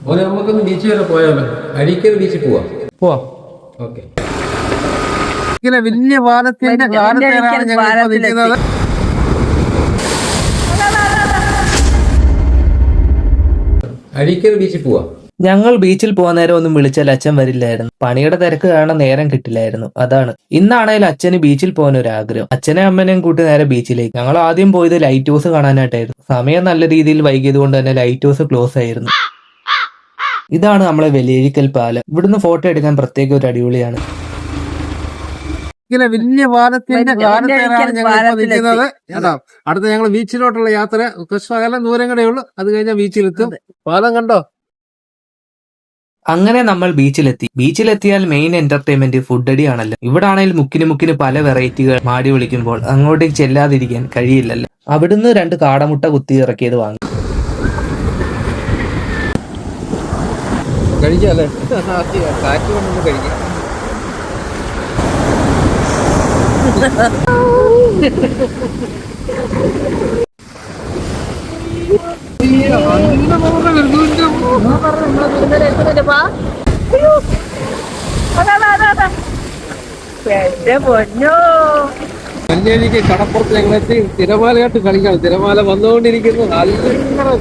മോനെ നമുക്കൊന്ന് ബീച്ച് വരെ പോയാലോ? അഴീക്കൽ ബീച്ചിൽ പോവാം. പോവാം. ഓക്കെ. ഇങ്ങനെ വലിയ പാലത്തിന്റെ കാലത്തേലാണ് ഞങ്ങൾ നിൽക്കുന്നത്. അഴീക്കൽ ബീച്ചിൽ പോവാം. ഞങ്ങൾ ബീച്ചിൽ പോകാൻ നേരം ഒന്നും വിളിച്ചാൽ അച്ഛൻ വരില്ലായിരുന്നു. പണിയുടെ തിരക്ക് കാരണം നേരം കിട്ടില്ലായിരുന്നു. അതാണ്. ഇന്നാണേലും അച്ഛന് ബീച്ചിൽ പോകാൻ ഒരു ആഗ്രഹം. അച്ഛനെയും അമ്മനെയും കൂട്ടി നേരെ ബീച്ചിലേക്ക്. ഞങ്ങൾ ആദ്യം പോയത് ലൈറ്റ് ഹൗസ് കാണാനായിട്ടായിരുന്നു. സമയം നല്ല രീതിയിൽ വൈകിയത് കൊണ്ട് തന്നെ ലൈറ്റ് ഹൗസ് ക്ലോസ് ആയിരുന്നു. ഇതാണ് നമ്മളെ വലിയഴിക്കൽ പാലം. ഇവിടുന്ന് ഫോട്ടോ എടുക്കാൻ പ്രത്യേക ഒരു അടിപൊളിയാണ്. ഇങ്ങനെ വലിയ പാലത്തിന്റെ കാലത്തേലാണ് ഞങ്ങൾ നിൽക്കുന്നത്. കേട്ടോ, അടുത്ത ഞങ്ങൾ ബീച്ചിലോട്ടുള്ള യാത്ര കുറച്ചകലം ദൂരം കൂടെ ഉള്ളു. അത് കഴിഞ്ഞാൽ ബീച്ചിലെത്തും. പാലം കണ്ടോ? അങ്ങനെ നമ്മൾ ബീച്ചിലെത്തി. ബീച്ചിലെത്തിയാൽ മെയിൻ എന്റർടൈൻമെന്റ് ഫുഡ് അടിയാണല്ലോ. ഇവിടെ ആണെങ്കിൽ മുക്കിന് പല വെറൈറ്റികൾ മാടി വിളിക്കുമ്പോൾ അങ്ങോട്ടേക്ക് ചെല്ലാതിരിക്കാൻ കഴിയില്ലല്ലോ. അവിടുന്ന് 2 കാടമുട്ട കുത്തി ഇറക്കിയത് വാങ്ങി കഴിക്കാല്ലേ? കാറ്റ് കൊണ്ടൊന്ന് കഴിക്കാം. മഞ്ഞേരിക്ക് കടപ്പുറത്ത് ഞങ്ങളെത്തി തിരമാലയായിട്ട് കളിക്കാം. തിരമാല വന്നുകൊണ്ടിരിക്കുന്നു. നല്ല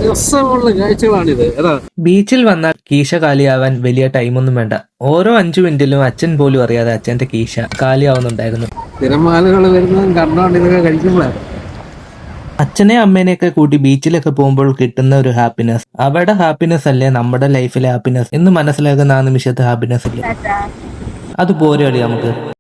രസമുള്ള കാഴ്ചകളാണിത്. ഏതാ ബീച്ചിൽ വന്നാൽ കീശ കാലിയാവാൻ വലിയ ടൈമൊന്നും വേണ്ട. ഓരോ 5 മിനിറ്റിലും അച്ഛൻ പോലും അറിയാതെ അച്ഛന്റെ കീശ കാലിയാവുന്നുണ്ടായിരുന്നു. തിരമാലകൾ വരുന്നതും കണ്ടോണ്ട് ഇതൊക്കെ കഴിക്കുമ്പോഴാണ്. അച്ഛനെ അമ്മേനെയൊക്കെ കൂട്ടി ബീച്ചിലൊക്കെ പോകുമ്പോൾ കിട്ടുന്ന ഒരു ഹാപ്പിനെസ്, അവരുടെ ഹാപ്പിനെസ് അല്ലേ നമ്മുടെ ലൈഫിലെ ഹാപ്പിനെസ് എന്ന് മനസ്സിലാക്കുന്ന ആ നിമിഷത്തെ ഹാപ്പിനെസ് ഇല്ലേ, അതുപോലെ നമുക്ക്